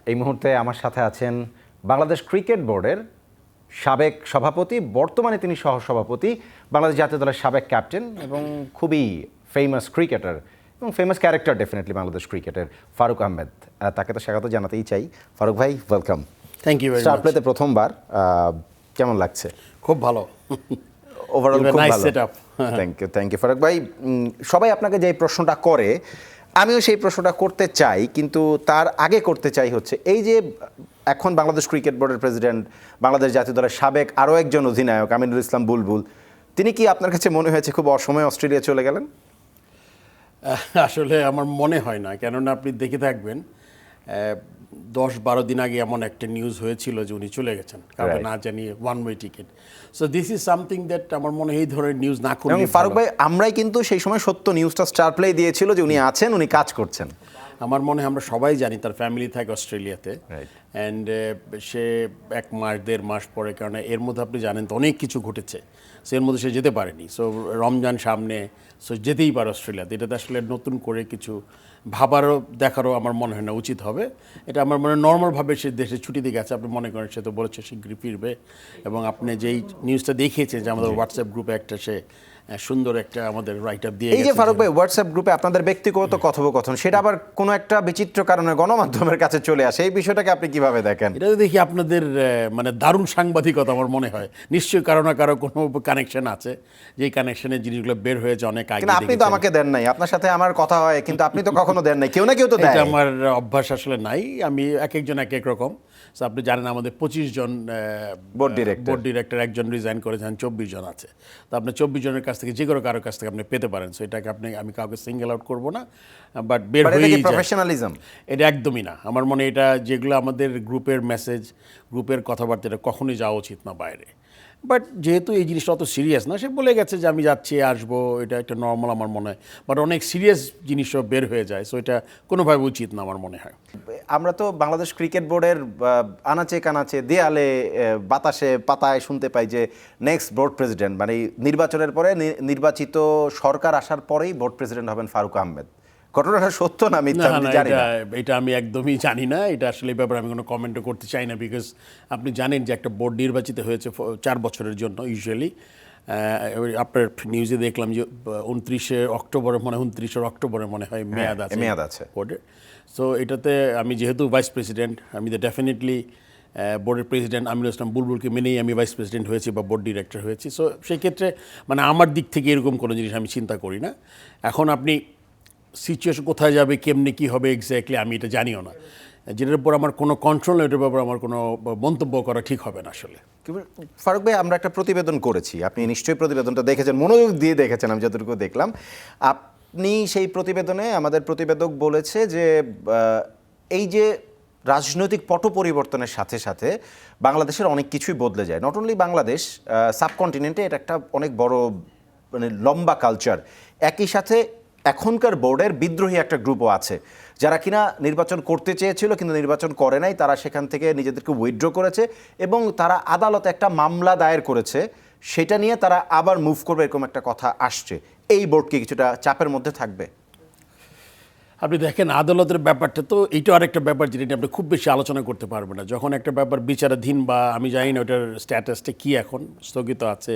এই মুহূর্তে আমার সাথে আছেন বাংলাদেশ ক্রিকেট বোর্ডের সাবেক সভাপতি, বর্তমানে তিনি সহসভাপতি, বাংলাদেশ জাতীয় দলের সাবেক ক্যাপ্টেন এবং খুবই ফেমাস ক্রিকেটার এবং ফেমাস ক্যারেক্টার ডেফিনেটলি বাংলাদেশ ক্রিকেটের ফারুক আহমেদ। তাকে তো স্বাগত জানাতেই চাই। ফারুক ভাই, ওয়েলকাম। Thank you. স্টার প্লেতে প্রথমবার, কেমন লাগছে? খুব ভালো, ওভারঅল খুব নাইস ভালো। সেটআপ। থ্যাংক ইউ ফারুক ভাই। সবাই আপনাকে যে প্রশ্নটা করে, আমিও সেই প্রশ্নটা করতে চাই, কিন্তু তার আগে করতে চাই হচ্ছে এই যে এখন বাংলাদেশ ক্রিকেট বোর্ডের প্রেসিডেন্ট, বাংলাদেশ জাতীয় দলের সাবেক আরও একজন অধিনায়ক আমিনুল ইসলাম বুলবুল, তিনি কি আপনার কাছে মনে হয়েছে খুব অসময়ে অস্ট্রেলিয়া চলে গেলেন? আসলে আমার মনে হয় না, কেননা আপনি দেখে থাকবেন 10-12 দিন আগে এমন একটা নিউজ হয়েছিল যে উনি চলে গেছেন, কারণ না জানিয়ে one way ticket. So this is something that আমার মনে হয় এই ধরনের নিউজ না করলে। ফারুক ভাই, আমরাই কিন্তু সেই সময় সত্য নিউজটা স্টার প্লে দিয়েছিল যে উনি আছেন, উনি কাজ করছেন। আমার মনে হয় আমরা সবাই জানি তার ফ্যামিলি থাকে অস্ট্রেলিয়াতে, অ্যান্ড সে 1 মাস 1.5 মাস পরে, কারণ এর মধ্যে আপনি জানেন তো অনেক কিছু ঘটেছে, সো এর মধ্যে সে যেতে পারেনি। সো রমজান সামনে, সো যেতেই পারে অস্ট্রেলিয়াতে। এটাতে আসলে নতুন করে কিছু ভাবারও দেখারও আমার মনে হয় না উচিত হবে। এটা আমার মনে হয় নর্মালভাবে সে দেশে ছুটিতে গেছে। আপনি মনে করেন সে তো বলেছে শীঘ্রই ফিরবে, এবং আপনি যেই নিউজটা দেখিয়েছেন যে আমাদের হোয়াটসঅ্যাপ গ্রুপে একটা সে সুন্দর একটা আমাদের রাইট আপ দিয়ে এই যে ফারুক ভাই, হোয়াটসঅ্যাপ গ্রুপে আপনাদের ব্যক্তিগত কথোপকথন, সেটা আবার কোনো একটা বিচিত্র কারণে গণমাধ্যমের কাছে চলে আসে, এই বিষয়টাকে আপনি কিভাবে দেখেন? এটা দেখি আপনাদের মানে দারুণ সাংবাদিকতা আমার মনে হয়। নিশ্চয়ই কারো না কারো কোনো কানেকশন আছে, যেই কানেকশনের জিনিসগুলো বের হয়েছে অনেক আগে। কিন্তু আপনি তো আমাকে দেন নাই, আপনার সাথে আমার কথা হয়, কিন্তু আপনি তো কখনো দেন নাই। কেউ না কেউ তো দেয়। এটা আমার অভ্যাস আসলে নাই। আমি এক একজন এক এক রকম। সো আপনি জানেন আমাদের 25 জন বোর্ড ডিরেক্টর, একজন রিজাইন করেছেন, 24 জন আছে। তো আপনি 24 জনের কাছ থেকে যে কোনো কারোর কাছ থেকে আপনি পেতে পারেন। সো এটাকে আমি কাউকে সিঙ্গেল আউট করবো না, বাট বের হয়েই যায়। প্রফেশনালিজম এটা একদমই না। আমার মনে এটা যেগুলো আমাদের গ্রুপের মেসেজ, গ্রুপের কথাবার্তা, এটা কখনোই যাওয়া উচিত না বাইরে। বাট যেহেতু এই জিনিসটা অত সিরিয়াস না, সে বলে গেছে যে আমি যাচ্ছি, আসবো, এটা একটা নর্মাল আমার মনে হয়। বাট অনেক সিরিয়াস জিনিসও বের হয়ে যায়, সো এটা কোনোভাবে উচিত না আমার মনে হয়। আমরা তো বাংলাদেশ ক্রিকেট বোর্ডের আনাচে কানাচে, দেয়ালে, বাতাসে পাতায় শুনতে পাই যে নেক্সট বোর্ড প্রেসিডেন্ট, মানে নির্বাচনের পরে নির্বাচিত সরকার আসার পরেই বোর্ড প্রেসিডেন্ট হবেন ফারুক আহমেদ। ঘটনাটা সত্য না মিথ্যা আমি জানি না। এটা আমি একদমই জানি না। এটা আসলে এই ব্যাপারে আমি কোনো কমেন্টও করতে চাই না, বিকজ আপনি জানেন যে একটা বোর্ড নির্বাচিত হয়েছে 4 বছরের জন্য ইউজুয়ালি। আপনার নিউজে দেখলাম যে 29 অক্টোবরে মনে হয় মেয়াদ আছে বোর্ডের। সো এটাতে আমি যেহেতু ভাইস প্রেসিডেন্ট, আমি তো ডেফিনেটলি বোর্ডের প্রেসিডেন্ট আমিনুল ইসলাম বুলবুলকে মেনেই আমি ভাইস প্রেসিডেন্ট হয়েছি বা বোর্ড ডিরেক্টর হয়েছি। সো সেই ক্ষেত্রে মানে আমার দিক থেকে এরকম কোনো জিনিস আমি চিন্তা করি না। এখন আপনি সিচুয়েশন কোথায় যাবে, কেমনি কী হবে এক্স্যাক্টলি আমি এটা জানিও না। যেটার উপর আমার কোনো কন্ট্রোল নেই, এটার ব্যাপারে আমার কোনো মন্তব্য করা ঠিক হবে না আসলে। ফারুক ভাই, আমরা একটা প্রতিবেদন করেছি, আপনি নিশ্চয়ই প্রতিবেদনটা দেখেছেন, মনোযোগ দিয়ে দেখেছেন, আমি যতটুকু দেখলাম। আপনি সেই প্রতিবেদনে, আমাদের প্রতিবেদক বলেছে যে এই যে রাজনৈতিক পট পরিবর্তনের সাথে সাথে বাংলাদেশের অনেক কিছুই বদলে যায়। নট অনলি বাংলাদেশ, সাবকন্টিনেন্টে এটা একটা অনেক বড় মানে লম্বা কালচার। একই সাথে এখনকার বোর্ডের বিদ্রোহী একটা গ্রুপও আছে, যারা কিনা নির্বাচন করতে চেয়েছিল কিন্তু নির্বাচন করে নাই, তারা সেখান থেকে নিজেদেরকে উইথড্র করেছে এবং তারা আদালতে একটা মামলা দায়ের করেছে, সেটা নিয়ে তারা আবার মুভ করবে, এরকম একটা কথা আসছে। এই বোর্ড কি কিছুটা চাপের মধ্যে থাকবে? আপনি দেখেন আদালতের ব্যাপারটা তো এইটা আরেকটা ব্যাপার যেটা আপনি খুব বেশি আলোচনা করতে পারবেন না। যখন একটা ব্যাপার বিচারাধীন বা আমি জানি না ওটার স্ট্যাটাসটা কী, এখন স্থগিত আছে,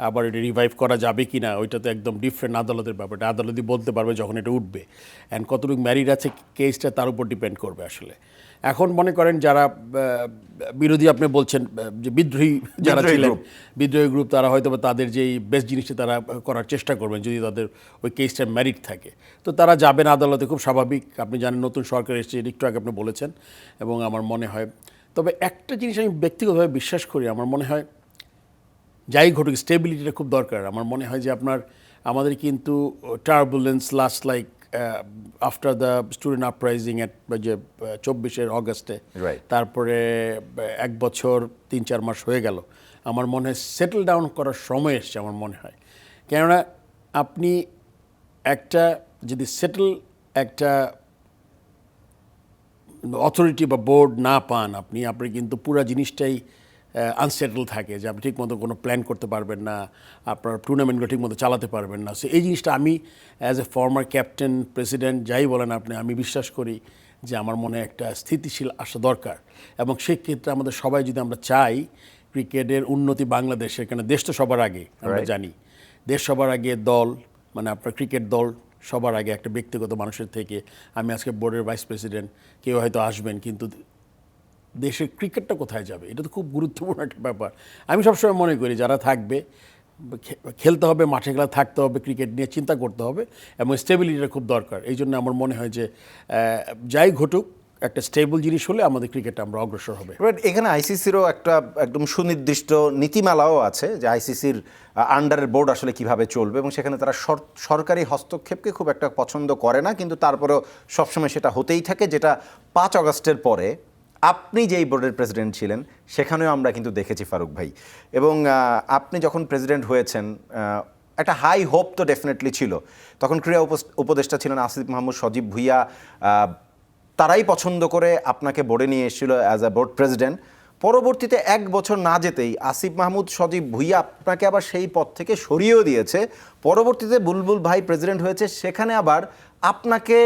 আবার এটা রিভাইভ করা যাবে কি না, ওইটা তো একদম ডিফারেন্ট আদালতের ব্যাপারটা। আদালতই বলতে পারবে যখন এটা উঠবে, অ্যান্ড কতটুকু ম্যারিড আছে কেসটা তার উপর ডিপেন্ড করবে আসলে। এখন মনে করেন যারা বিরোধী, আপনি বলছেন যে বিদ্রোহী যারা ছিলেন, বিদ্রোহী গ্রুপ, তারা হয়তো তাদের যেই বেস্ট জিনিসটা তারা করার চেষ্টা করবেন যদি তাদের ওই কেসটা ম্যারিট থাকে, তো তারা যাবেন আদালতে, খুব স্বাভাবিক। আপনি জানেন নতুন সরকার এসেছে, একটু আগে আপনি বলেছেন, এবং আমার মনে হয়, তবে একটা জিনিস আমি ব্যক্তিগতভাবে বিশ্বাস করি, আমার মনে হয় যাই ঘটুক স্টেবিলিটিটা খুব দরকার। আমার মনে হয় যে আমাদের কিন্তু turbulence last like after the student uprising যে 24 অগস্টে, তারপরে 1 বছর 3-4 মাস হয়ে গেল, আমার মনে হয় সেটেল ডাউন করার সময় এসছে আমার মনে হয়। কেননা আপনি একটা যদি একটা অথরিটি বা বোর্ড না পান, আপনি কিন্তু পুরো জিনিসটাই আনসেটেল থাকে, যে আপনি ঠিকমতো কোনো প্ল্যান করতে পারবেন না, আপনার টুর্নামেন্টগুলো ঠিকমতো চালাতে পারবেন না। সো এই জিনিসটা আমি as a former captain, president, যাই বলেন আপনি, আমি বিশ্বাস করি যে আমার মনে একটা স্থিতিশীল আসা দরকার, এবং সেই ক্ষেত্রে আমাদের সবাই যদি আমরা চাই ক্রিকেটের উন্নতি বাংলাদেশের, কেন দেশ তো সবার আগে, আমরা Right. জানি দেশ সবার আগে, দল মানে আপনার ক্রিকেট দল সবার আগে একটা ব্যক্তিগত মানুষের থেকে। আমি আজকে বোর্ডের ভাইস প্রেসিডেন্ট, কেউ হয়তো আসবেন, কিন্তু দেশের ক্রিকেটটা কোথায় যাবে, এটা তো খুব গুরুত্বপূর্ণ একটা ব্যাপার। আমি সবসময় মনে করি যারা থাকবে, খেলতে হবে, মাঠে খেলা থাকতে হবে, ক্রিকেট নিয়ে চিন্তা করতে হবে, এবং স্টেবিলিটিটা খুব দরকার। এই জন্য আমার মনে হয় যে যাই ঘটুক একটা স্টেবল জিনিস হলে আমাদের ক্রিকেটটা আমরা অগ্রসর হবে। বাট এখানে আইসিসিরও একটা একদম সুনির্দিষ্ট নীতিমালাও আছে যে আইসিসির আন্ডারের বোর্ড আসলে কিভাবে চলবে, এবং সেখানে তারা সরকারি হস্তক্ষেপকে খুব একটা পছন্দ করে না, কিন্তু তারপরেও সবসময় সেটা হতেই থাকে। যেটা 5 আগস্টের পরে আপনি যেই বোর্ডের প্রেসিডেন্ট ছিলেন সেখানেও আমরা কিন্তু দেখেছি ফারুক ভাই, এবং আপনি যখন প্রেসিডেন্ট হয়েছেন একটা হাই হোপ তো ডেফিনেটলি ছিল। তখন ক্রীড়া উপদেষ্টা ছিলেন আসিফ মাহমুদ সজীব ভুইয়া, তারাই পছন্দ করে আপনাকে বোর্ডে নিয়ে এসেছিল অ্যাজ আ বোর্ড প্রেসিডেন্ট। পরবর্তীতে 1 বছর না যেতেই আসিফ মাহমুদ সজীব ভুইয়া আপনাকে আবার সেই পদ থেকে সরিয়েও দিয়েছে। পরবর্তীতে বুলবুল ভাই প্রেসিডেন্ট হয়েছে, সেখানে আবার আপনাকে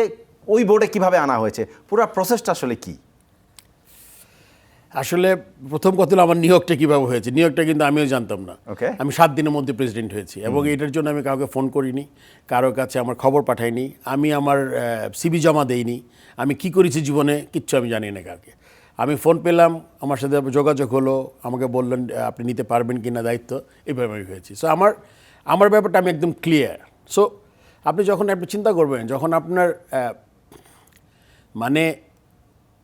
ওই বোর্ডে কিভাবে আনা হয়েছে, পুরো প্রসেসটা আসলে কি? আসলে প্রথম কথা হলো আমার নিয়োগটা কীভাবে হয়েছে, নিয়োগটা কিন্তু আমিও জানতাম না। Okay. আমি 7 দিনের মধ্যে প্রেসিডেন্ট হয়েছি, এবং এটার জন্য আমি কাউকে ফোন করিনি, কারোর কাছে আমার খবর পাঠাইনি, আমি আমার সিভি জমা দেইনি, আমি কি করেছি জীবনে কিচ্ছু আমি জানি না কাউকে। আমি ফোন পেলাম, আমার সাথে যোগাযোগ হলো, আমাকে বললেন আপনি নিতে পারবেন কি না দায়িত্ব, এইভাবে আমি হয়েছি। সো আমার ব্যাপারটা আমি একদম ক্লিয়ার। সো আপনি যখন আপনি চিন্তা করবেন, যখন আপনার মানে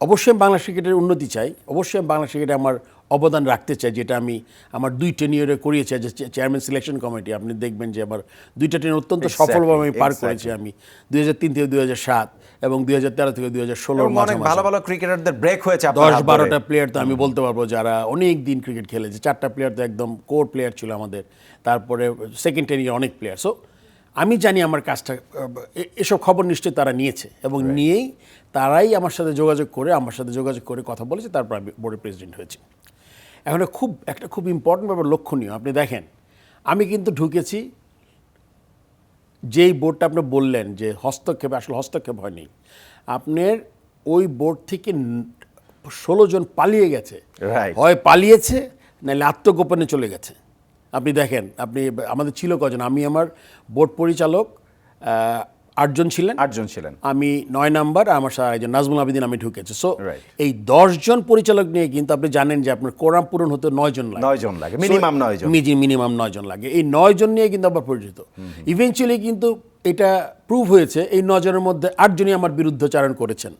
অবশ্যই আমি বাংলা ক্রিকেটের উন্নতি চাই, অবশ্যই আমি বাংলা ক্রিকেটে আমার অবদান রাখতে চাই, যেটা আমি আমার 2 টেনিয়রে করিয়েছি যে চেয়ারম্যান সিলেকশন কমিটি। আপনি দেখবেন যে আমার 2টা টেনিয়র অত্যন্ত সফলভাবে আমি পার করেছি। আমি 2003 থেকে 2007 এবং 2013 থেকে 2016 অনেক ভালো ভালো ক্রিকেটারদের ব্রেক হয়েছে আপনার হাত ধরে। 10-12টা প্লেয়ার তো আমি বলতে পারবো যারা অনেক দিন ক্রিকেট খেলেছে। 4টা প্লেয়ার তো একদম কোর প্লেয়ার ছিল আমাদের, তারপরে সেকেন্ড টেনিয়র অনেক প্লেয়ার। সো আমি জানি আমার কাজটা, এসব খবর নিশ্চয়ই তারা নিয়েছে, এবং নিয়েই তারাই আমার সাথে যোগাযোগ করে কথা বলেছে, তারপর আমি বোর্ডের প্রেসিডেন্ট হয়েছি। এখন একটা খুব ইম্পর্টেন্ট ব্যাপার, লক্ষণীয়, আপনি দেখেন আমি কিন্তু ঢুকেছি যেই বোর্ডটা আপনি বললেন যে হস্তক্ষেপ, আসলে হস্তক্ষেপ হয়নি। আপনার ওই বোর্ড থেকে 16 জন পালিয়ে গেছে, Right. হয় পালিয়েছে নাহলে আত্মগোপনে চলে গেছে। আপনি দেখেন, আমাদের ছিল কজন, আমি আমার বোর্ড পরিচালক 8 জন ছিলেন, 8 জন ছিলেন, আমি 9 নাম্বার, আমার সাথে একজন নাজমুল আবেদিন, আমি ঢুকেছি। So Right. এই 10 জন পরিচালক নিয়ে কিন্তু আপনি জানেন যে আপনার কোরাম পূরণ হতে 9 জন লাগে, 9 জন লাগে, মিনিমাম 9 জন। মিনিমাম 9 জন লাগে। এই 9 জন নিয়ে কিন্তু আবার পরিচিত। ইভেনচুয়ালি কিন্তু এটা প্রুভ হয়েছে এই 9 জনের মধ্যে 8 জনই আমার বিরুদ্ধাচারণ করেছেন।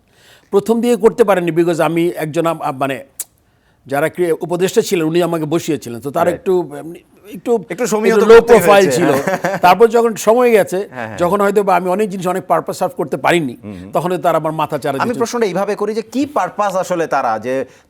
প্রথম দিয়ে করতে পারেননি, বিকজ আমি একজন মানে যারা উপদেষ্টা ছিলেন উনি আমাকে বসিয়েছিলেন, তো তার একটু লো প্রোফাইল ছিল। তারপর যখন সময় গেছে, যখন হয়তো বা আমি অনেক জিনিস অনেক পারপাস সার্ভ করতে পারিনি, তখন তারা আমার মাথা চারা। আমি প্রশ্নটা এইভাবে করি যে কি পারপাস আসলে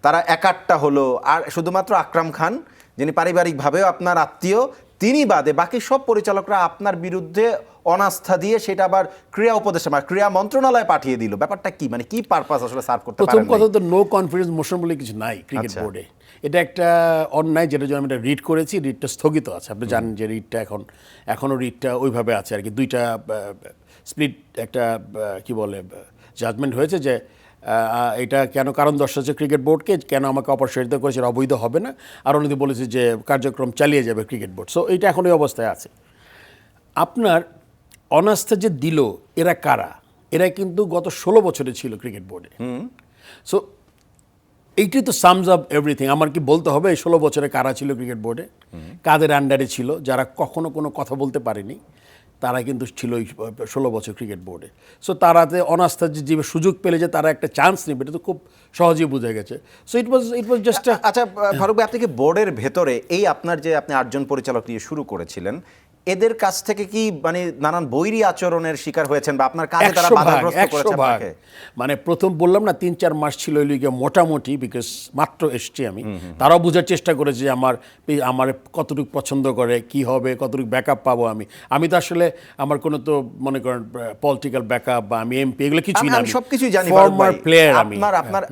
তারা একাট্টা হলো, আর শুধুমাত্র আকরাম খান যিনি পারিবারিকভাবেও আপনার আত্মীয়, তিনি বাদে বাকি সব পরিচালকরা আপনার বিরুদ্ধে অনাস্থা দিয়ে সেটা আবার ক্রীড়া উপদেষ্টা বা ক্রীড়া মন্ত্রণালয়ে পাঠিয়ে দিল। ব্যাপারটা কি, মানে কি পারপাস আসলে সার্ভ করতে পারেন? প্রথম কথা তো নো কনফিডেন্স মোশন বলে কিছু নাই ক্রিকেট বোর্ডে। এটা একটা অন্যায়, যেটার জন্য আমি এটা রিড করেছি, রিডটা স্থগিত আছে। আপনি জানেন যে রিডটা এখনও রিডটা ওইভাবে আছে আর কি। 2টা স্প্লিট একটা কি বলে জাজমেন্ট হয়েছে যে এটা কেন কারণ দর্শাচ্ছে ক্রিকেট বোর্ডকে, কেন আমাকে অপসারিত করেছে, অবৈধ হবে না, আর অন্যদিকে বলেছে যে কার্যক্রম চালিয়ে যাবে ক্রিকেট বোর্ড। সো এইটা এখন এই অবস্থায় আছে। আপনার অনাস্থা যে দিল, এরা কারা? এরা কিন্তু গত 16 বছরে ছিল ক্রিকেট বোর্ডে। সো এইটাই তো সামস আপ এভরিথিং। আমার কি বলতে হবে এই 16 বছরে কারা ছিল ক্রিকেট বোর্ডে, কাদের আন্ডারে ছিল, যারা কখনো কোনো কথা বলতে পারেনি, তারা কিন্তু ছিল এই 16 বছর ক্রিকেট বোর্ডে। সো তারাতে অনাস্থা যে সুযোগ পেলে যে তারা একটা চান্স নেবে, এটা তো খুব সহজেই বোঝা গেছে। So it was just. আচ্ছা ফারুক ভাই, আপনি কি বোর্ডের ভেতরে আপনি 8 জন পরিচালক নিয়ে শুরু করেছিলেন, এদের কাছ থেকে কি মানে নানান বৈরী আচরণের শিকার হয়েছেন, বা আপনার কাজে তারা বাধাগ্রস্ত করেছে আপনাকে? মানে প্রথম বললাম না 3-4 মাস ছিল ওই লিগে মোটামুটি, বিকজ মাত্র এসছি আমি। তারাও বোঝার চেষ্টা করেছে যে আমার কতটুকু পছন্দ করে, কি হবে, কতটুকু ব্যাকআপ পাবো। আমি তো আসলে আমার কোনো তো মনে করেন পলিটিক্যাল ব্যাকআপ বা আমি এমপি এগুলো কিছুই না, আমি সবকিছুই জানি। ফর্মার প্লেয়ার আমি।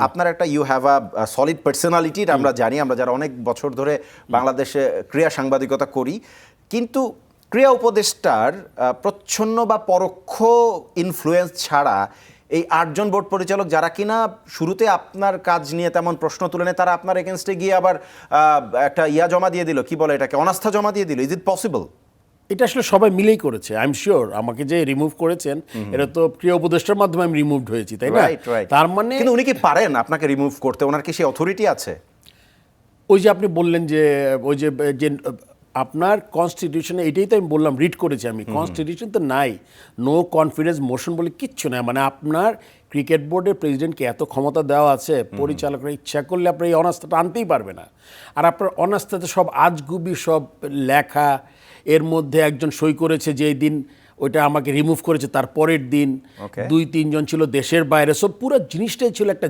আপনার একটা you have a solid personality, আমরা জানি, আমরা যারা অনেক বছর ধরে বাংলাদেশে ক্রীড়া সাংবাদিকতা করি। কিন্তু ক্রীড়া উপদেষ্টার প্রচ্ছন্ন বা পরোক্ষ ইনফ্লুয়েন্স ছাড়া এই 8জন বোর্ড পরিচালক যারা কিনা শুরুতে আপনার কাজ নিয়ে তেমন প্রশ্ন তুলে নেয়, তারা আপনার এগেনস্টে গিয়ে আবার একটা জমা দিয়ে দিল, কি বলে এটাকে, অনাস্থা জমা দিয়ে দিল। Is it possible? এটা আসলে সবাই মিলেই করেছে। আই এম শিওর আমাকে যে রিমুভ করেছেন এটা তো প্রিয় উপদেষ্টার মাধ্যমে আমি রিমুভড হয়েছি, তাই না? তার মানে কিন্তু উনি কি পারেন আপনাকে রিমুভ করতে? ওনার কি সেই অথরিটি আছে? ওই যে আপনি বললেন যে ওই যে যে আপনার কনস্টিটিউশনে, এটাই তো আমি বললাম, রিড করেছি আমি, কনস্টিটিউশন তো নাই, নো কনফিডেন্স মোশন বলে কিচ্ছু নাই। মানে আপনার ক্রিকেট বোর্ডের প্রেসিডেন্টকে এত ক্ষমতা দেওয়া আছে, পরিচালকরা ইচ্ছা করলে আপনার এই অনাস্থাটা আনতেই পারবে না। আর আপনার অনাস্থাতে সব আজগুবি সব লেখা, এর মধ্যে একজন সই করেছে যে এই দিন ওইটা আমাকে রিমুভ করেছে, তার পরের দিন 2-3 জন ছিল দেশের বাইরে। সব পুরো জিনিসটাই ছিল একটা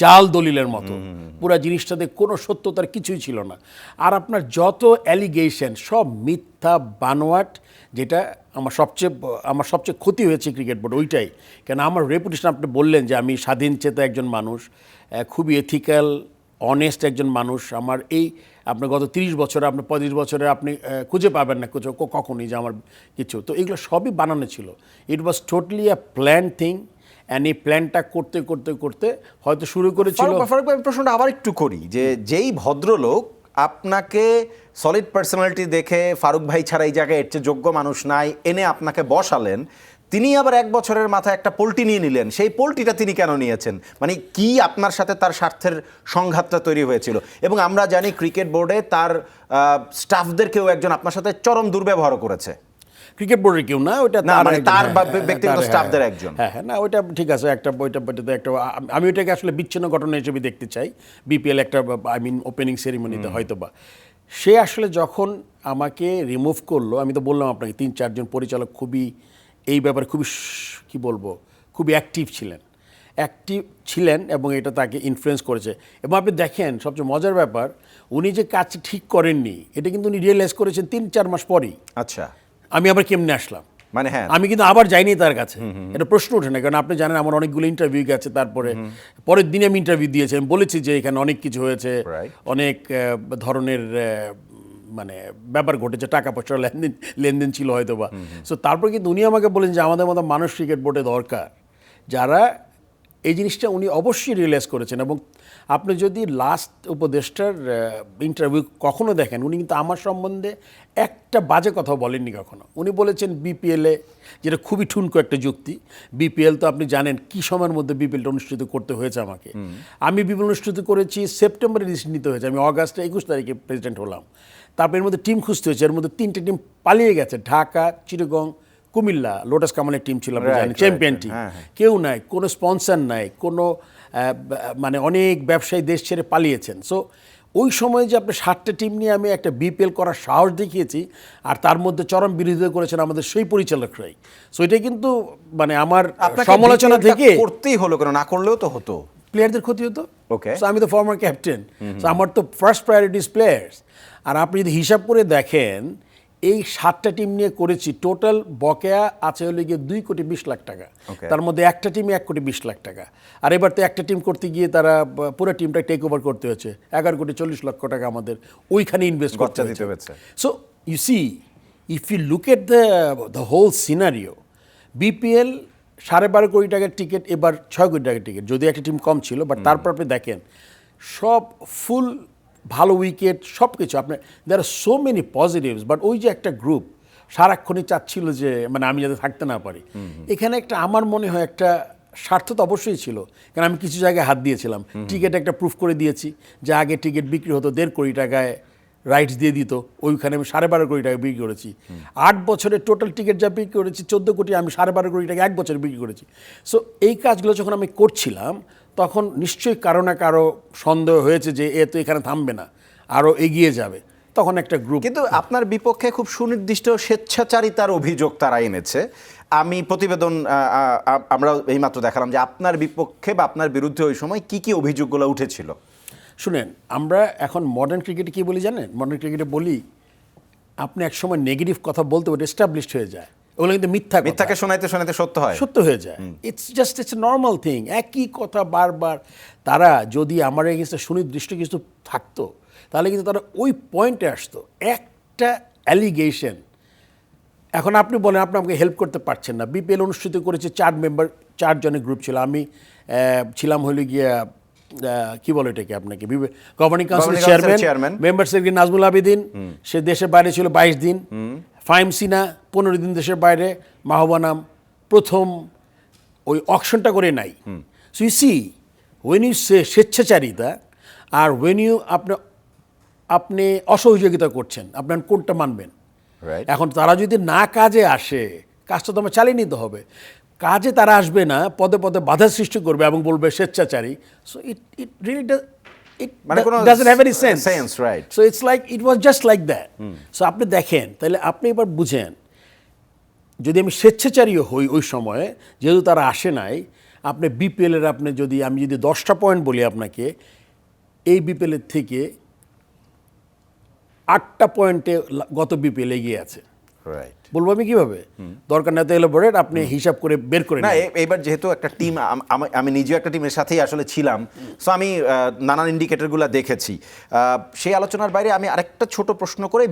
জাল দলিলের মতো। পুরো জিনিসটাতে কোনো সত্যতার কিছুই ছিল না। আর আপনার যত অ্যালিগেশন সব মিথ্যা বানোয়াট, যেটা আমার সবচেয়ে ক্ষতি হয়েছে ক্রিকেট বোর্ড ওইটাই। কেন আমার রেপুটেশন, আপনি বললেন যে আমি স্বাধীন চেতা একজন মানুষ, খুবই এথিক্যাল অনেস্ট একজন মানুষ। আমার এই আপনার গত 30 বছরে, আপনার 35 বছরে আপনি খুঁজে পাবেন না কখনই যে আমার কিছু, তো এগুলো সবই বানানো ছিল। It was totally a plan thing. And এই প্ল্যানটা করতে করতে করতে হয়তো শুরু করেছিল। আমি প্রশ্নটা আবার একটু করি, যে যেই ভদ্রলোক আপনাকে সলিড পার্সোনালিটি দেখে ফারুক ভাই ছাড়া এই জায়গায় এর চেয়ে যোগ্য মানুষ নাই এনে আপনাকে বসালেন, তিনি আবার 1 বছরের মাথায় একটা পোল্টি নিয়ে নিলেন। সেই পোল্টিটা তিনি কেন নিয়েছেন? মানে কি আপনার সাথে তার স্বার্থের সংঘাতটা তৈরি হয়েছিল? এবং আমরা জানি ক্রিকেট বোর্ডে তার স্টাফদের কেউ একজন আপনার সাথে চরম দুর্ব্যবহার করেছে। ক্রিকেট বোর্ডের কেউ না, ওইটা তার ব্যক্তিগত স্টাফদের একজন। হ্যাঁ, না ওইটা ঠিক আছে, একটা ওইটাতে একটা আমি ওইটাকে আসলে বিচ্ছিন্ন ঘটনা হিসেবে দেখতে চাই। বিপিএল একটা ওপেনিং সেরিমনিতে হয়তো বা সে আসলে যখন আমাকে রিমুভ করলো, আমি তো বললাম আপনাকে 3-4 জন পরিচালক খুবই এই ব্যাপারে খুবই কি বলবো, খুবই অ্যাক্টিভ ছিলেন এবং এটা তাকে ইনফ্লুয়েন্স করেছে। এবং আপনি দেখেন সবচেয়ে মজার ব্যাপার, উনি যে কাজটা ঠিক করেননি এটা কিন্তু উনি রিয়েলাইজ করেছেন 3-4 মাস পরেই। আচ্ছা, আমি আবার কেমনে আসলাম? মানে হ্যাঁ, আমি কিন্তু আবার যাইনি তার কাছে, এটা প্রশ্ন ওঠে না। কারণ আপনি জানেন আমার অনেকগুলো ইন্টারভিউ গেছে, তারপরে পরের দিনে আমি ইন্টারভিউ দিয়েছি, আমি বলেছি যে এখানে অনেক কিছু হয়েছে, অনেক ধরনের মানে ব্যাপার ঘটেছে, টাকা পয়সার লেনদেন ছিল হয়তো বা। সো তারপর কিন্তু উনি আমাকে বলেন যে আমাদের মতো মানুষ ক্রিকেট বোর্ডে দরকার যারা এই জিনিসটা উনি অবশ্যই রিয়েলাইজ করেছেন। এবং আপনি যদি লাস্ট উপদেষ্টার ইন্টারভিউ কখনো দেখেন, উনি কিন্তু আমার সম্বন্ধে একটা বাজে কথাও বলেননি কখনো। উনি বলেছেন বিপিএলে, যেটা খুবই ঠুনকো একটা যুক্তি, বিপিএল তো আপনি জানেন কী সময়ের মধ্যে বিপিএলটা অনুষ্ঠিত করতে হয়েছে আমাকে। আমি বিপিএল অনুষ্ঠিত করেছি সেপ্টেম্বরে, ডিসিশন নিতে হয়েছে, আমি অগাস্টে 21 তারিখে প্রেসিডেন্ট হলাম। তারপর এর মধ্যে টিম খুঁজতে হয়েছে, এর মধ্যে 3টে টিম পালিয়ে গেছে, ঢাকা, চিটাগং, কুমিল্লা, লোটাস কামালের টিম ছিল, চ্যাম্পিয়ন টিম। কেউ নাই, কোনো স্পন্সর নাই, কোনো মানে অনেক ব্যবসায়ী দেশ ছেড়ে পালিয়েছেন। সো ওই সময় যে আপনি 7টে টিম নিয়ে আমি একটা বিপিএল করার সাহস দেখিয়েছি, আর তার মধ্যে চরম বিরোধিতা করেছেন আমাদের সেই পরিচালকরাই। সো এটা কিন্তু মানে আমার সমালোচনা থেকে করতেই হলো, কেন না করলেও তো হতো, প্লেয়ারদের ক্ষতি হতো। ওকে, আমি তো ফর্মার ক্যাপ্টেন, আমার তো ফার্স্ট প্রায়োরিটিস প্লেয়ার্স। আর আপনি যদি হিসাব করে দেখেন, এই 7টা টিম নিয়ে করেছি, টোটাল বকেয়া আছে হলে গিয়ে 2,20,00,000 টাকা। তার মধ্যে একটা টিমে 1,20,00,000 টাকা। আর এবার তো একটা টিম করতে গিয়ে তারা পুরো টিমটা টেক ওভার করতে হয়েছে, 11,40,00,000 টাকা আমাদের ওইখানে ইনভেস্ট করতে হয়েছে। So you see, if you look at the whole scenario, BPL 12.5 crore টাকার টিকিট, এবার 6 কোটি টাকার টিকিট, যদি একটা টিম কম ছিল, বাট তারপর আপনি দেখেন সব ফুল ভালো উইকেট, সব কিছু আপনার, দেয়ার আর সো মেনি পজিটিভস। বাট ওই যে একটা গ্রুপ সারাক্ষণই চাচ্ছিল যে মানে আমি যাতে থাকতে না পারি, এখানে একটা আমার মনে হয় একটা স্বার্থ তো অবশ্যই ছিল। কারণ আমি কিছু জায়গায় হাত দিয়েছিলাম, টিকিট একটা প্রুফ করে দিয়েছি যে আগে টিকিট বিক্রি হতো 1.5 কোটি টাকায়, রাইটস দিয়ে দিত, ওইখানে আমি 12.5 কোটি টাকা বিক্রি করেছি। 8 বছরের টোটাল টিকিট যা বিক্রি করেছি 14 কোটি, আমি 12.5 কোটি টাকা 1 বছর বিক্রি করেছি। সো এই কাজগুলো যখন আমি করছিলাম, তখন নিশ্চয়ই কারো না কারো সন্দেহ হয়েছে যে এ তো এখানে থামবে না, আরও এগিয়ে যাবে। তখন একটা গ্রুপ, কিন্তু আপনার বিপক্ষে খুব সুনির্দিষ্ট স্বেচ্ছাচারিতার অভিযোগ তারা এনেছে। আমি প্রতিবেদন আমরা এইমাত্র দেখালাম যে আপনার বিপক্ষে বা আপনার বিরুদ্ধে ওই সময় কি কি অভিযোগগুলো উঠেছিল। শুনেন, আমরা এখন মডার্ন ক্রিকেটে কী বলি জানেন? মডার্ন ক্রিকেটে বলি আপনি একসময় নেগেটিভ কথা বলতে ওটা এস্টাবলিশড হয়ে যায়, ওগুলো কিন্তু মিথ্যাকে শোনাইতে শোনাইতে সত্য হয়ে যায়। It's normal thing. একই কথা বারবার, তারা যদি আমার এগেইনস্টে সুনির্দিষ্ট কিছু থাকতো তাহলে কিন্তু তারা ওই পয়েন্টে আসতো। একটা অ্যালিগেশন এখন আপনি বলেন আপনি আমাকে হেল্প করতে পারছেন না। বিপিএল অনুষ্ঠিত করেছে 4 জনের গ্রুপ ছিল। আমি ছিলাম হইলে গিয়া কি বলে এটাকে আপনাকে গভর্নিং কাউন্সিলের chairman, member secretary Najmul Abedin, সে দেশের বাইরে ছিল 22 দিন, ফাহিম সিনা 15 দিন দেশের বাইরে, মাহবানাম প্রথম ওই অকশনটা করে নাই। So you see when you স্বেচ্ছাচারিতা আর ওয়েন ইউ আপনি অসহযোগিতা করছেন, আপনার কোনটা মানবেন? রাইট। এখন তারা যদি না কাজে আসে, কাজটা তো আমার চালিয়ে নিতে হবে। কাজে তারা আসবে না, পদে পদে বাধা সৃষ্টি করবে এবং বলবে স্বেচ্ছাচারী। সো ইট রিয়েলি মানে কোনো doesn't have any sense. sense, right. So it's like it was just like that. So আপনি দেখেন, তাহলে আপনি এবার বুঝেন, যদি আমি স্বেচ্ছাচারীও হই ওই সময়ে, যেহেতু তারা আসে নাই, আপনি বিপিএলের আমি যদি 10টা পয়েন্ট বলি আপনাকে, এই বিপিএলের থেকে 8টা পয়েন্টে গত বিপিএল এগিয়ে আছে। রাইট। বলবো আমি কিভাবে? দরকার না তো এলাবোরেট, আপনি হিসাব করে বের করে না, নিন। এইবার যেহেতু একটা টিম, আমি নিজেও একটা টিমের সাথেই আসলে ছিলাম, সো আমি নানান ইন্ডিকেটরগুলো দেখেছি। সেই আলোচনার বাইরে আমি আরেকটা ছোট প্রশ্ন করে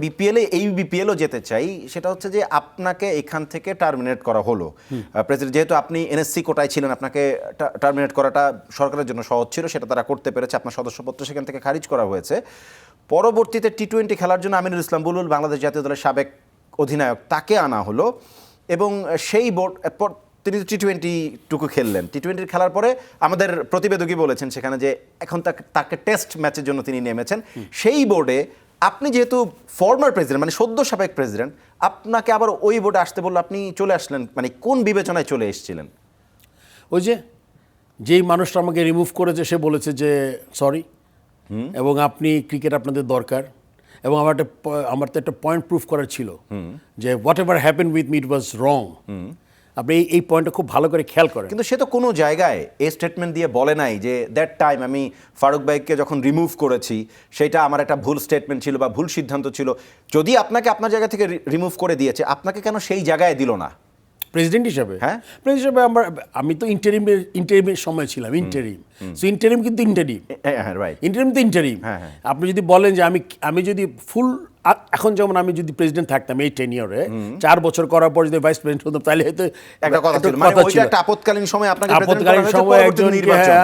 এই বিপিএলও যেতে চাই। সেটা হচ্ছে যে আপনাকে এখান থেকে টার্মিনেট করা হলো প্রেসিডেন্ট, যেহেতু আপনি এনএসসি কোটায় ছিলেন, আপনাকে টার্মিনেট করাটা সরকারের জন্য সহজ ছিল, সেটা তারা করতে পেরেছে, আপনার সদস্যপত্র সেখান থেকে খারিজ করা হয়েছে। পরবর্তীতে টি-20 খেলার জন্য আমিনুল ইসলাম বুলবুল, বাংলাদেশ জাতীয় দলের সাবেক অধিনায়ক, তাকে আনা হলো এবং সেই বোর্ড তিনি টি-20 খেললেন। টি-20 খেলার পরে আমাদের প্রতিবেদকই বলেছেন সেখানে যে এখন তাকে টেস্ট ম্যাচের জন্য তিনি নেমেছেন। সেই বোর্ডে আপনি যেহেতু ফর্মার প্রেসিডেন্ট, মানে সদ্য সাবেক প্রেসিডেন্ট, আপনাকে আবার ওই বোর্ডে আসতে বললো, আপনি চলে আসলেন, মানে কোন বিবেচনায় চলে এসেছিলেন? ওই যেই মানুষটা আমাকে রিমুভ করেছে সে বলেছে যে সরি, এবং আপনি ক্রিকেট আপনাদের দরকার, এবং আমার তো একটা পয়েন্ট প্রুফ করার ছিল যে whatever happen with me it was wrong. আপনি এই পয়েন্টটা খুব ভালো করে খেয়াল করেন। কিন্তু সে তো কোনো জায়গায় এই স্টেটমেন্ট দিয়ে বলে নাই যে দ্যাট টাইম আমি ফারুক ভাইকে যখন রিমুভ করেছি সেটা আমার একটা ভুল স্টেটমেন্ট ছিল বা ভুল সিদ্ধান্ত ছিল। যদি আপনাকে আপনার জায়গা থেকে রিমুভ করে দিয়েছে, আপনাকে কেন সেই জায়গায় দিল না প্রেসিডেন্ট হিসাবে? হ্যাঁ, প্রেসিডেন্ট হিসাবে আমি তো ইন্টারিমের সময় ছিলাম। ইন্টারিম কিন্তু ইন্টারিম, রাইট, ইন্টারিম তো ইন্টারিম। আপনি যদি বলেন যে আমি যদি ফুল, এখন যেমন আমি যদি প্রেসিডেন্ট থাকতাম এই টেনিয়রে 4 বছর করার পর যদি ভাইস প্রেসিডেন্ট হতাম, তাহলে হয়তো একটা কথা ছিল, মানে ওইটা একটা আপৎকালীন সময় আপনাকে আপৎকালীন সময়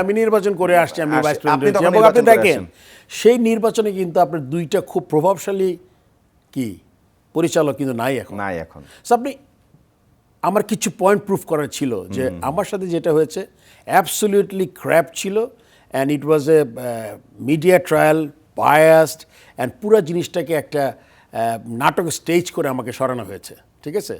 আমি নির্বাচন করে আসছি, আমি ভাইস প্রেসিডেন্ট। এবং আপনি দেখেন সেই নির্বাচনে কিন্তু আপনার 2টা খুব প্রভাবশালী পরিচালক কিন্তু নাই এখন। সো আপনি, আমার কিছু পয়েন্ট প্রুফ করার ছিল যে আমার সাথে যেটা হয়েছে অ্যাবসলিউটলি ক্র্যাপ ছিল, and it was A media trial, biased, and পুরো জিনিসটাকে একটা নাটক স্টেজ করে আমাকে সরানো হয়েছে, ঠিক আছে?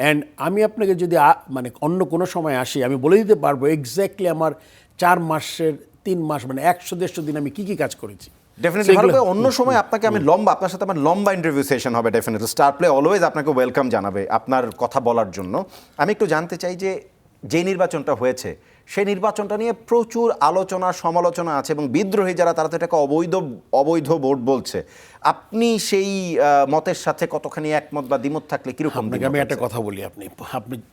অ্যান্ড আমি আপনাকে যদি মানে অন্য কোনো সময় আসি, আমি বলে দিতে পারবো এক্স্যাক্টলি আমার 4 মাসের 3 মাস, মানে 100-150 দিন আমি কী কাজ করেছি। ডেফিনেটলি ভালো। অন্য সময় আপনাকে আমি আপনার সাথে আমার লম্বা ইন্টারভিউ সেশন হবে ডেফিনেটলি। স্টার প্লে অলওয়েজ আপনাকে ওয়েলকাম জানাবে আপনার কথা বলার জন্য। আমি একটু জানতে চাই যে নির্বাচনটা হয়েছে সেই নির্বাচনটা নিয়ে প্রচুর আলোচনা সমালোচনা আছে, এবং বিদ্রোহী যারা তারা তো এটাকে অবৈধ ভোট বলছে। আপনি সেই মতের সাথে কতখানি একমত বা দ্বিমত থাকলে কিরকম? আমি একটা কথা বলি, আপনি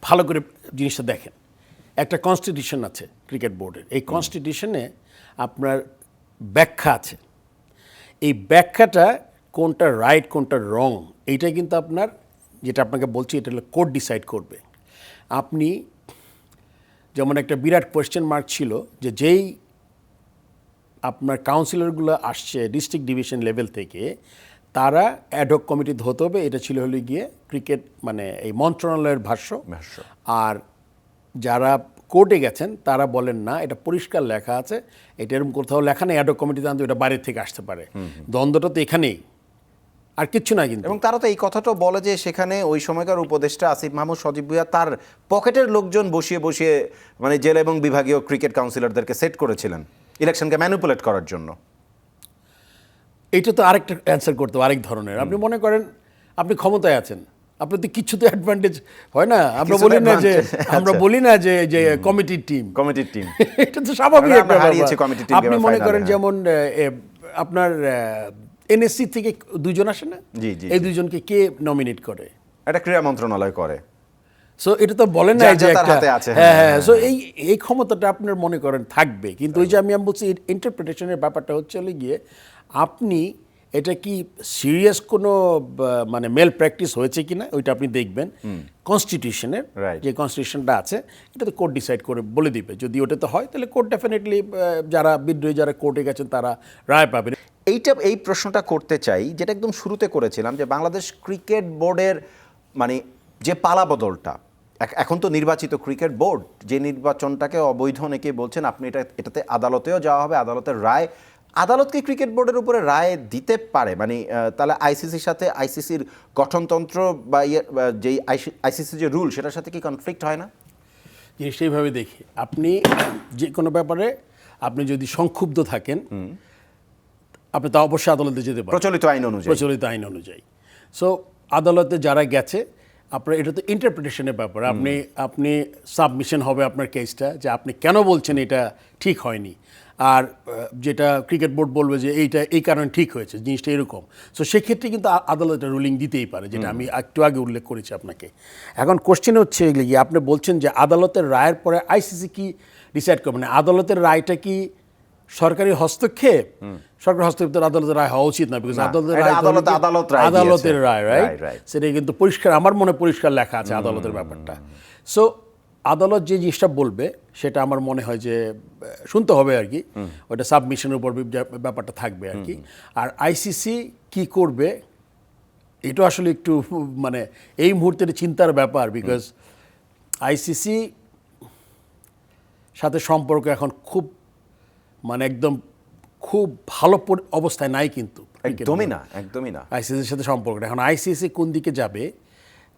ভালো করে জিনিসটা দেখেন। একটা কনস্টিটিউশন আছে ক্রিকেট বোর্ডের, এই কনস্টিটিউশনে আপনার ব্যাখ্যা আছে। এই ব্যাখ্যাটা কোনটা রাইট কোনটা রং, এইটা কিন্তু আপনার, যেটা আপনাকে বলছি, এটা হলো কোর্ট ডিসাইড করবে। আপনি যেমন একটা বিরাট কোয়েশ্চেন মার্ক ছিল যেই আপনার কাউন্সিলরগুলো আসছে ডিস্ট্রিক্ট ডিভিশন লেভেল থেকে, তারা অ্যাডহক কমিটিতে হতে হবে। এটা ছিল হলে গিয়ে ক্রিকেট, মানে এই মন্ত্রণালয়ের ভাষ্য। আর যারা কোর্টে গেছেন তারা বলেন না, এটা পরিষ্কার লেখা আছে, এটা এরকম কোথাও লেখা নেই অ্যাডহক কমিটিতে আনতে, এটা বাইরের থেকে আসতে পারে। দ্বন্দ্বটা তো এখানেই, আর কিচ্ছু না কিন্তু। এবং তারা তো এই কথাটাও বলে যে সেখানে ওই সময়কার উপদেষ্টা আসিফ মাহমুদ সজীব ভুঁইয়া তার পকেটের লোকজন বসিয়ে মানে জেলা এবং বিভাগীয় ক্রিকেট কাউন্সিলরদেরকে সেট করেছিলেন ইলেকশনকে ম্যানিপুলেট করার জন্য। এটা তো আরেকটা অ্যান্সার করতে হবে, আরেক ধরনের। আপনি মনে করেন আপনি ক্ষমতায় আছেন, আপনার তো কিছু তো অ্যাডভান্টেজ হয় না। আমরা বলি না যে কমিটির টিম এটা তো স্বাভাবিক একটা ব্যাপার। আপনি মনে করেন যেমন আপনার এনএসসি থেকে 2 জন আসে না, এই 2 জনকে কে নমিনেট করে? এটা ক্রীড়া মন্ত্রণালয় করে। সো এটা তো বলেন না যে সো এই ক্ষমতাটা আপনার মনে করেন থাকবে, কিন্তু ওই যে আমি বলছি ইন্টারপ্রিটেশনের ব্যাপারটা হচ্ছে গিয়ে আপনি এটা কি সিরিয়াস কোনো মানে মেল প্র্যাকটিস হয়েছে কিনা ওইটা আপনি দেখবেন কনস্টিটিউশনের Right. যে কনস্টিটিউশনটা আছে এটা তো কোর্ট ডিসাইড করে বলে দিবে যদি ওটাতে হয় তাহলে কোর্ট ডেফিনেটলি যারা বিদ্রোহী যারা কোর্টে গেছেন তারা রায় পাবেন। এই প্রশ্নটা করতে চাই যেটা একদম শুরুতে করেছিলাম যে বাংলাদেশ ক্রিকেট বোর্ডের মানে যে পালাবদলটা এখন তো নির্বাচিত ক্রিকেট বোর্ড যে নির্বাচনটাকে অবৈধ অনেকে বলছেন আপনি এটাতে আদালতেও যাওয়া হবে আদালতের রায় আদালতকে ক্রিকেট বোর্ডের উপরে রায় দিতে পারে মানে তাহলে আইসিসির সাথে আইসিসির গঠনতন্ত্র বা যেই আইসিসির যে রুল সেটার সাথে কি কনফ্লিক্ট হয় না? জিনিসটা এইভাবে দেখি আপনি যে কোনো ব্যাপারে আপনি যদি সংক্ষুব্ধ থাকেন আপনি তা অবশ্যই আদালতে যেতে পারেন প্রচলিত আইন অনুযায়ী সো আদালতে যারা গেছে আপনার এটা তো ইন্টারপ্রিটেশনের ব্যাপার আপনি সাবমিশন হবে আপনার কেসটা যে আপনি কেন বলছেন এটা ঠিক হয়নি আর যেটা ক্রিকেট বোর্ড বলবে যে এইটা এই কারণে ঠিক হয়েছে জিনিসটা এরকম সো সেক্ষেত্রে কিন্তু আদালতের রুলিং দিতেই পারে যেটা আমি একটু আগে উল্লেখ করেছি আপনাকে। এখন কোশ্চেন হচ্ছে এগুলি আপনি বলছেন যে আদালতের রায়ের পরে আইসিসি কি ডিসাইড করবে না আদালতের রায়টা কি সরকারি হস্তক্ষেপ সরকারি হস্তক্ষেপ আদালতের রায় হওয়া উচিত না বিকজ আদালতের রায় রাইট সেটা কিন্তু পরিষ্কার আমার মনে পরিষ্কার লেখা আছে আদালতের ব্যাপারটা সো আদালত যে জিনিসটা বলবে সেটা আমার মনে হয় যে শুনতে হবে আর কি ওটা সাবমিশনের উপর ব্যাপারটা থাকবে আর কি আর আইসিসি কি করবে এটা আসলে একটু মানে এই মুহূর্তের চিন্তার ব্যাপার বিকজ আইসিসি সাথে সম্পর্ক এখন খুব মানে একদম খুব ভালো অবস্থায় নাই কিন্তু একদমই না আইসিসির সাথে সম্পর্কটা এখন আইসিসি কোন দিকে যাবে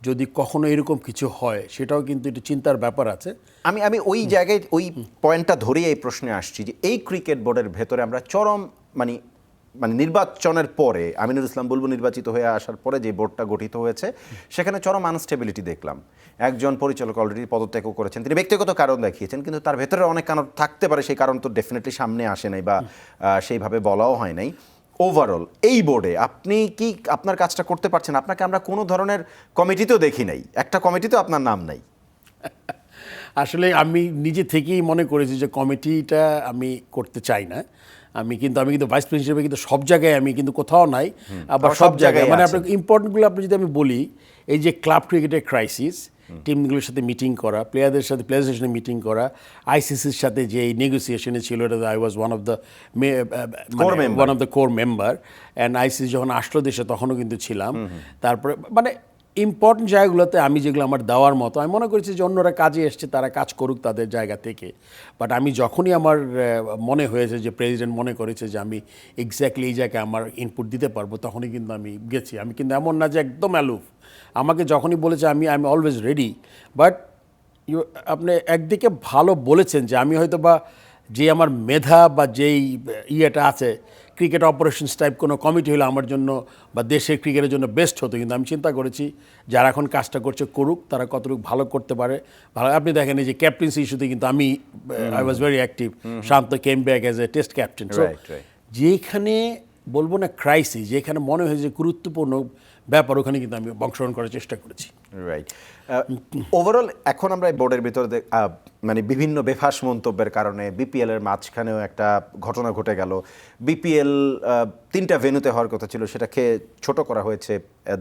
যদি কখনো এরকম কিছু হয় সেটাও কিন্তু একটু চিন্তার ব্যাপার আছে। আমি ওই জায়গায় ওই পয়েন্টটা ধরেই এই প্রশ্নে আসছি যে এই ক্রিকেট বোর্ডের ভেতরে আমরা চরম মানে নির্বাচনের পরে আমিনুল ইসলাম বুলবুল নির্বাচিত হয়ে আসার পরে যে বোর্ডটা গঠিত হয়েছে সেখানে চরম আনস্টেবিলিটি দেখলাম একজন পরিচালক অলরেডি পদত্যাগও করেছেন তিনি ব্যক্তিগত কারণ দেখিয়েছেন কিন্তু তার ভেতরে অনেক কারণ থাকতে পারে সেই কারণ তো ডেফিনেটলি সামনে আসে নাই বা সেইভাবে বলাও হয় নাই। ওভারঅল এই বোর্ডে আপনি কি আপনার কাজটা করতে পারছেন আপনাকে আমরা কোনো ধরনের কমিটিতেও দেখি নাই একটা কমিটিতেও আপনার নাম নাই। আসলে আমি নিজে থেকেই মনে করেছি যে কমিটিটা আমি করতে চাই না আমি কিন্তু ভাইস প্রেসিডেন্ট হিসেবে কিন্তু সব জায়গায় আমি কিন্তু কোথাও নাই আবার সব জায়গায় মানে আপনার ইম্পর্টেন্টগুলো আপনি যদি আমি বলি এই যে ক্লাব ক্রিকেটের ক্রাইসিস টিমগুলোর সাথে মিটিং করা প্লেয়ারদের সাথে মিটিং করা আইসিসির সাথে যে নেগোসিয়েশনে ছিল এটা I was one of the core member and ICC যখন আসলো দেশে তখনও কিন্তু ছিলাম তারপরে মানে ইম্পর্টেন্ট জায়গাগুলোতে আমি যেগুলো আমার দেওয়ার মতো আমি মনে করছি যে অন্যরা কাজে এসছে তারা কাজ করুক তাদের জায়গা থেকে বাট আমি যখনই আমার মনে হয়েছে যে প্রেসিডেন্ট মনে করেছে যে আমি এক্স্যাক্টলি এই জায়গায় আমার ইনপুট দিতে পারবো তখনই কিন্তু আমি গেছি আমি কিন্তু এমন না যে একদম অ্যালুফ আমাকে যখনই বলেছে আমি অলওয়েজ রেডি বাট আপনি একদিকে ভালো বলেছেন যে আমি হয়তো বা যে আমার মেধা বা যেই ইয়েটা আছে ক্রিকেট অপারেশনস টাইপ কোনো কমিটি হলে আমার জন্য বা দেশের ক্রিকেটের জন্য বেস্ট হতো কিন্তু আমি চিন্তা করেছি যারা এখন কাজটা করছে করুক তারা কতটুকু ভালো করতে পারে ভালো আপনি দেখেন এই যে ক্যাপ্টেন্সি ইস্যুতে কিন্তু আমি I was very active Shanto came back as a test captain যেখানে বলবো না ক্রাইসিস যেখানে মনে হয় যে গুরুত্বপূর্ণ ব্যাপার ওখানে কিন্তু আমি অংশগ্রহণ করার চেষ্টা করেছি। রাইট ওভারঅল এখন আমরা বোর্ডের ভিতরে মানে বিভিন্ন বেফাস মন্তব্যের কারণে বিপিএল এর মাঝখানেও একটা ঘটনা ঘটে গেল বিপিএল 3টা ভেন্যুতে হওয়ার কথা ছিল সেটাকে ছোট করা হয়েছে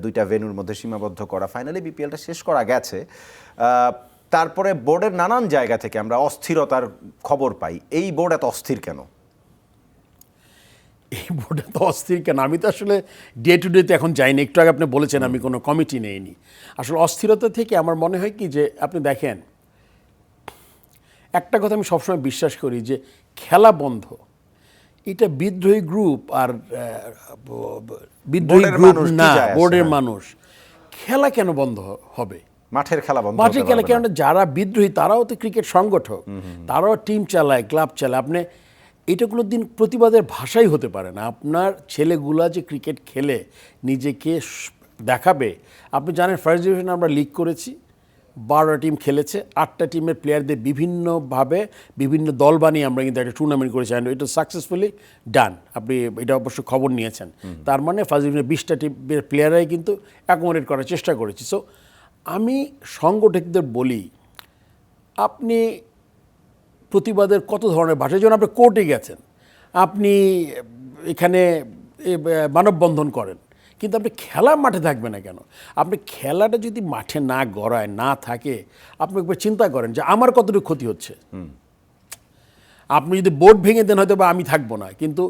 2টা ভেন্যুর মধ্যে সীমাবদ্ধ করা ফাইনালি বিপিএলটা শেষ করা গেছে তারপরে বোর্ডের নানান জায়গা থেকে আমরা অস্থিরতার খবর পাই এই বোর্ড এত অস্থির কেন? এই বোর্ডে তো অস্থির কেন আমি তো আসলে ডে টু ডেতে এখন যাইনি একটু আগে আপনি বলেছেন আমি কোনো কমিটি নেইনি আসলে অস্থিরতা থেকে আমার মনে হয় কি যে আপনি দেখেন একটা কথা আমি সবসময় বিশ্বাস করি যে খেলা বন্ধ এটা বিদ্রোহী গ্রুপ আর বিদ্রোহী গ্রুপ না বোর্ডের মানুষ খেলা কেন বন্ধ হবে মাঠের খেলা বন্ধ মাঠের খেলা কেন যারা বিদ্রোহী তারাও তো ক্রিকেট সংগঠক তারাও টিম চালায় ক্লাব চালায় আপনি এটা কোনো দিন প্রতিবাদের ভাষাই হতে পারে না আপনার ছেলেগুলা যে ক্রিকেট খেলে নিজেকে দেখাবে আপনি জানেন ফার্স্ট ডিভিশনে আমরা লিগ করেছি 12টা টিম খেলেছে 8টা টিমের প্লেয়ারদের বিভিন্নভাবে বিভিন্ন দল বানিয়ে আমরা কিন্তু একটা টুর্নামেন্ট করেছি অ্যান্ড এটা সাকসেসফুলি ডান আপনি এটা অবশ্য খবর নিয়েছেন তার মানে ফার্স্ট ডিভিশনে 20টা টিমের প্লেয়ারাই কিন্তু অ্যাকোমোডেট করার চেষ্টা করেছি সো আমি সংগঠকদের বলি আপনি প্রতিবাদের কত ধরনের ভাষা যেমন আপনি কোর্টে গেছেন আপনি এখানে মানববন্ধন করেন, কিন্তু আপনি খেলার মাঠে থাকবে না কেন? আপনি খেলাটা যদি মাঠে না গড়ায় না থাকে, আপনি একবার চিন্তা করেন যে আমার কতটুকু ক্ষতি হচ্ছে। আপনি যদি বোর্ড ভেঙে দেন হয়তো বা আমি থাকবো না, কিন্তু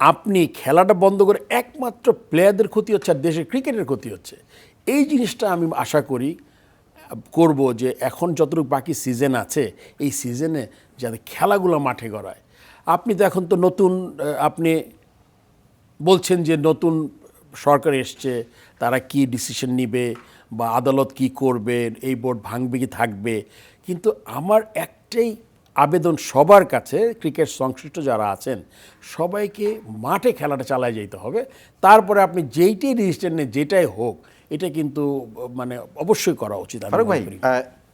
আপনি খেলাটা বন্ধ করে একমাত্র প্লেয়ারদের ক্ষতি হচ্ছে আর দেশের ক্রিকেটের ক্ষতি হচ্ছে। এই জিনিসটা আমি আশা করি করব যে এখন যতটুকু বাকি সিজন আছে এই সিজনে যাতে খেলাগুলো মাঠে গড়ায়। আপনি তো এখন তো নতুন আপনি বলছেন যে নতুন সরকার এসছে, তারা কি ডিসিশন নিবে বা আদালত কি করবে, এই বোর্ড ভাঙবে কি থাকবে, কিন্তু আমার একটাই আবেদন সবার কাছে, ক্রিকেট সংশ্লিষ্ট যারা আছেন সবাইকে মাঠে খেলাটা চালায় যেতে হবে। তারপরে আপনি যেইটাই ডিসিশন নেন যেটাই হোক, এটা কিন্তু মানে অবশ্যই করা উচিত। আমি ফারুক মনে ভাই করি।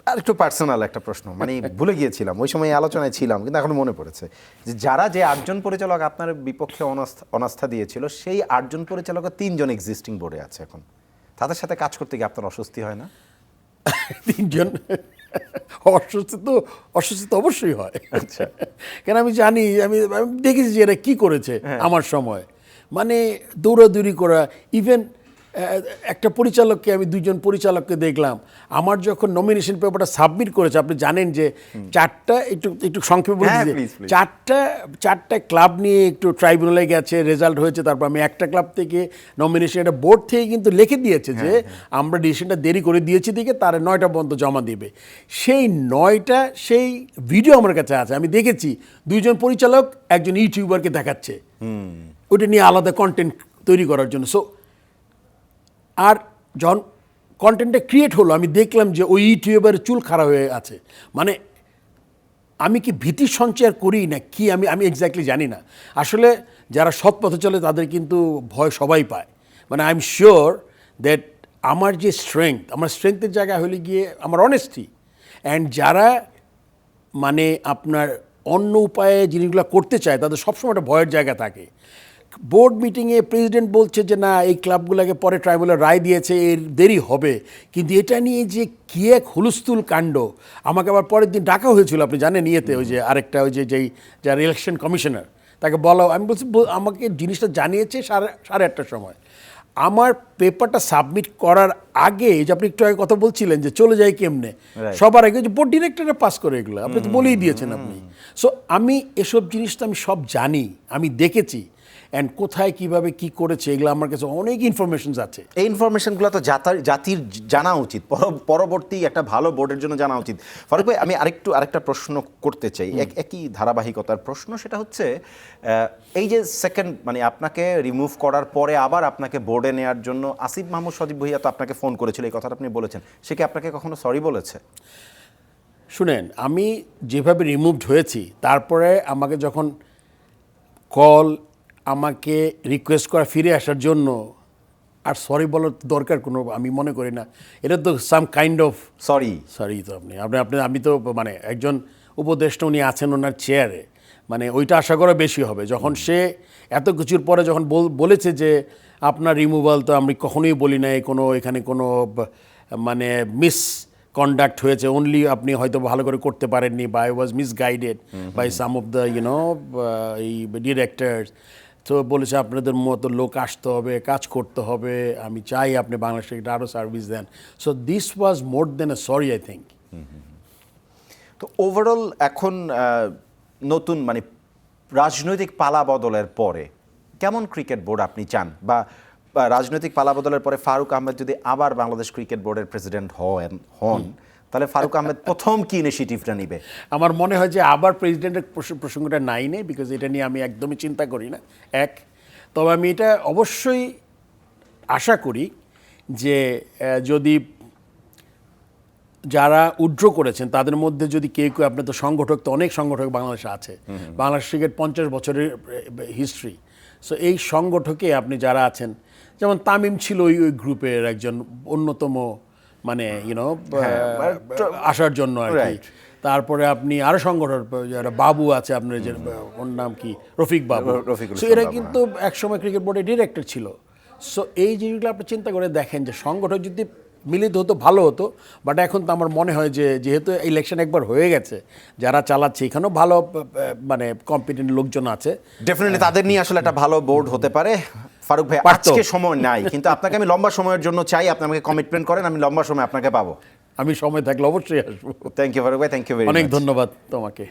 আর একটু পার্সোনাল একটা প্রশ্ন, মানে ভুলে গিয়েছিলাম ওই সময় আলোচনায় ছিলাম কিন্তু এখন মনে পড়েছে যে যারা যে 8জন পরিচালক আপনার বিপক্ষে অনাস্থা দিয়েছিল, সেই 8জন পরিচালকের 3জন এক্সিস্টিং বোর্ডে আছে এখন। তাদের সাথে কাজ করতে গিয়ে আপনার অস্বস্তি হয় না? তিনজন অস্বস্তি তো অবশ্যই হয়। কেন আমি জানি, আমি দেখেছি যে এরা কী করেছে আমার সময়, মানে দৌড়াদৌড়ি করা। ইভেন একটা পরিচালককে, আমি 2জন পরিচালককে দেখলাম, আমার যখন নমিনেশন পেপারটা সাবমিট করেছে, আপনি জানেন যে চারটা, একটু সংক্ষেপে বলে হ্যাঁ, দিই, please, please। চারটা ক্লাব নিয়ে একটু ট্রাইব্যুনালে গেছে, রেজাল্ট হয়েছে, তারপর আমি একটা ক্লাব থেকে নমিনেশন, একটা বোর্ড থেকে কিন্তু লিখে দিয়েছে যে আমরা ডিসিশনটা দেরি করে দিয়েছি দিকে, তার 9টা পর্যন্ত জমা দেবে। সেই 9টা সেই ভিডিও আমার কাছে আছে, আমি দেখেছি 2জন পরিচালক একজন ইউটিউবারকে দেখাচ্ছে ওইটা নিয়ে আলাদা কন্টেন্ট তৈরি করার জন্য। সো আর যখন কন্টেন্টটা ক্রিয়েট হলো, আমি দেখলাম যে ওই ইউটিউবারের চুল খারাপ হয়ে আছে। মানে আমি কি ভীতি সঞ্চার করি না কি, আমি এক্স্যাক্টলি জানি না। আসলে যারা সৎ পথে চলে তাদের কিন্তু ভয় সবাই পায়। মানে আই এম শিওর দ্যাট আমার যে আমার স্ট্রেংথের জায়গা হলে গিয়ে আমার অনেস্টি, অ্যান্ড যারা মানে আপনার অন্য উপায়ে জিনিসগুলো করতে চায় তাদের সবসময় একটা ভয়ের জায়গা থাকে। বোর্ড মিটিংয়ে প্রেসিডেন্ট বলছে যে না, এই ক্লাবগুলোকে পরে ট্রাইব্যুনাল রায় দিয়েছে, এর দেরি হবে, কিন্তু এটা নিয়ে যে কী এক হুলস্থুল কাণ্ড। আমাকে আবার পরের দিন ডাকা হয়েছিল, আপনি জানেন, ইয়েতে ওই যে আরেকটা ওই যে যার ইলেকশন কমিশনার, তাকে বলা, আমি বলছি আমাকে জিনিসটা জানিয়েছে 8:30টার সময়। আমার পেপারটা সাবমিট করার আগে, যে আপনি একটু আগে কথা বলছিলেন যে চলে যায় কেমনে, সবার আগে যে বোর্ড ডিরেক্টরে পাস করে, এগুলো আপনি তো বলেই দিয়েছেন আপনি। সো আমি এসব জিনিস তো আমি সব জানি, আমি দেখেছি, অ্যান্ড কোথায় কিভাবে কি করেছে এগুলো আমার কাছে অনেক ইনফরমেশনস আছে। এই ইনফরমেশনগুলো তো জাতির জানা উচিত, পরবর্তী একটা ভালো বোর্ডের জন্য জানা উচিত। ফারুক ভাই, আমি আরেকটা প্রশ্ন করতে চাই, একই ধারাবাহিকতার প্রশ্ন। সেটা হচ্ছে এই যে সেকেন্ড, মানে আপনাকে রিমুভ করার পরে আবার আপনাকে বোর্ডে নেওয়ার জন্য আসিফ মাহমুদ সজীব ভুঁইয়া তো আপনাকে ফোন করেছিল, এই কথাটা আপনি বলেছেন, সে কি আপনাকে কখনো সরি বলেছে? শুনেন, আমি যেভাবে রিমুভড হয়েছি, তারপরে আমাকে যখন কল, আমাকে রিকোয়েস্ট করা ফিরে আসার জন্য, আর সরি বলার দরকার কোনো আমি মনে করি না। এটা তো সাম কাইন্ড অফ সরি তো আমি তো মানে একজন উপদেষ্টা, উনি আছেন ওনার চেয়ারে, মানে ওইটা আশা করা বেশি হবে। যখন সে এত কিছুর পরে যখন বলেছে যে আপনার রিমুভাল, তো আমি কখনোই বলি নাই কোনো এখানে কোনো মানে মিস কন্ডাক্ট হয়েছে, অনলি আপনি হয়তো ভালো করে করতে পারেননি, বা I was misguided by some of the এই ডিরেক্টরস। তো বলেছে আপনাদের মতো লোক আসতে হবে, কাজ করতে হবে, আমি চাই আপনি বাংলাদেশে আরও সার্ভিস দেন। So this was more than a sorry, I think. তো ওভারঅল এখন নতুন মানে রাজনৈতিক পালা বদলের পরে কেমন ক্রিকেট বোর্ড আপনি চান, বা রাজনৈতিক পালা বদলের পরে ফারুক আহমেদ যদি আবার বাংলাদেশ ক্রিকেট বোর্ডের প্রেসিডেন্ট হন, তাহলে ফারুক আহমেদ প্রথম কি ইনিশিয়েটিভটা নিবে? আমার মনে হয় যে আবার প্রেসিডেন্টের প্রসঙ্গটা নাই নেই, বিকজ এটা নিয়ে আমি একদমই চিন্তা করি না। তবে আমি এটা অবশ্যই আশা করি যে যদি যারা উইথড্র করেছেন তাদের মধ্যে যদি কেউ আপনার, তো সংগঠক তো অনেক সংগঠক বাংলাদেশে আছে, বাংলাদেশ ক্রিকেট 50 বছরের হিস্ট্রি। সো এই সংগঠকে আপনি যারা আছেন, যেমন তামিম ছিল ওই গ্রুপের একজন অন্যতম, মানে আসার জন্য আর কি। তারপরে আপনি আরো সংগঠন যারা বাবু আছে আপনার, যে ওর নাম কি, রফিক বাবু। সো এরা কিন্তু একসময় ক্রিকেট বোর্ডের ডিরেক্টর ছিল। সো এই জিনিসগুলো আপনি চিন্তা করে দেখেন যে সংগঠক যদি মিলিত হতো ভালো হতো, বাট এখন তো আমার মনে হয় যে যেহেতু ইলেকশন একবার হয়ে গেছে, যারা চালাচ্ছে এখানেও ভালো মানে কম্পিটেন্ট লোকজন আছে। ডেফিনেটলি তাদের নিয়ে আসলে একটা ভালো বোর্ড হতে পারে। ফারুক ভাই, পারতো। আজকে সময় নাই, কিন্তু আপনাকে আমি লম্বা সময়ের জন্য চাই, আপনি আমাকে কমিটমেন্ট করেন, আমি লম্বা সময় আপনাকে পাবো। আমি সময় থাকলে অবশ্যই আসবো। থ্যাংক ইউ ফারুক ভাই, থ্যাংক ইউ ভেরি অনেক মাচ। ধন্যবাদ তোমাকে।